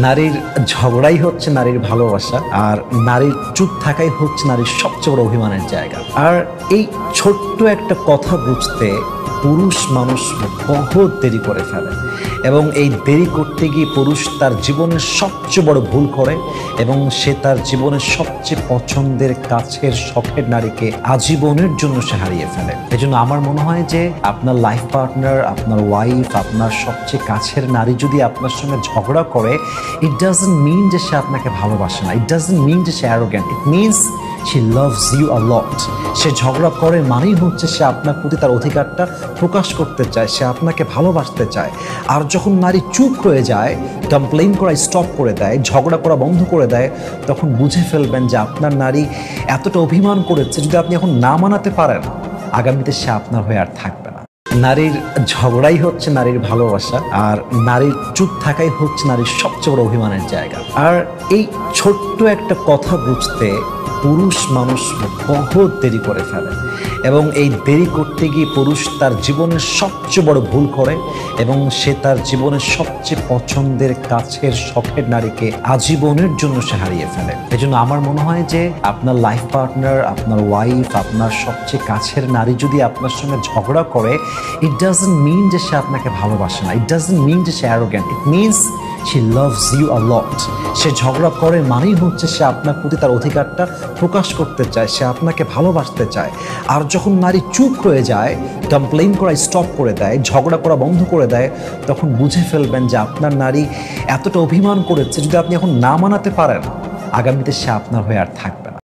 নারীর ঝগড়াই হচ্ছে নারীর ভালোবাসা, আর নারীর চুপ থাকাই হচ্ছে নারীর সবচেয়ে বড় অভিমানের জায়গা। আর এই ছোট্ট একটা কথা বুঝতে পুরুষ মানুষ বহুত দেরি করে ফেলে, এবং এই দেরি করতে গিয়ে পুরুষ তার জীবনের সবচেয়ে বড় ভুল করে, এবং সে তার জীবনের সবচেয়ে পছন্দের কাছের শখের নারীকে আজীবনের জন্য সে হারিয়ে ফেলে। এজন্য আমার মনে হয় যে আপনার লাইফ পার্টনার, আপনার ওয়াইফ, আপনার সবচেয়ে কাছের নারী যদি আপনার সঙ্গে ঝগড়া করে, ইট ডাজন্ট মিন যে সে আপনাকে ভালোবাসে না, ইট ডাজন্ট মিন যে সে arrogant, it means she loves you a lot। সে ঝগড়া করে মানেই হচ্ছে সে আপনার প্রতি তার অধিকারটা প্রকাশ করতে চায়, সে আপনাকে ভালোবাসতে চায়। আর যখন নারী চুপ হয়ে যায়, কমপ্লেইন করা স্টপ করে দেয়, ঝগড়া করা বন্ধ করে দেয়, তখন বুঝে ফেলবেন যে আপনার নারী এতটা অভিমান করেছে, যদি আপনি এখন না মানাতে পারেন, আগামীতে সে আপনার হয়ে আর থাকবে না। নারীর ঝগড়াই হচ্ছে নারীর ভালোবাসা, আর নারীর চুপ থাকাই হচ্ছে নারীর সবচেয়ে বড় অভিমানের জায়গা। আর এই ছোট্ট একটা কথা বুঝতে পুরুষ মানুষ বহুত দেরি করে ফেলে, এবং এই দেরি করতে গিয়ে পুরুষ তার জীবনের সবচেয়ে বড় ভুল করে, এবং সে তার জীবনের সবচেয়ে পছন্দের কাছের শখের নারীকে আজীবনের জন্য সে হারিয়ে ফেলে। এজন্য আমার মনে হয় যে আপনার লাইফ পার্টনার, আপনার ওয়াইফ, আপনার সবচেয়ে কাছের নারী যদি আপনার সঙ্গে ঝগড়া করে, ইট ডাজন্ট মিন যে সে আপনাকে ভালোবাসে না, ইট ডাজন্ট মিন যে সে arrogant, it means she loves you a lot। সে ঝগড়া করে মানেই হচ্ছে সে আপনার প্রতি তার অধিকারটা প্রকাশ করতে চায়, সে আপনাকে ভালোবাসতে চায়। আর যখন নারী চুপ হয়ে যায়, কমপ্লেইন করা স্টপ করে দেয়, ঝগড়া করা বন্ধ করে দেয়, তখন বুঝে ফেলবেন যে আপনার নারী এতটা অভিমান করেছে, যদি আপনি এখন না মানাতে পারেন, আগামীতে সে আপনার হয়ে আর থাকবে না।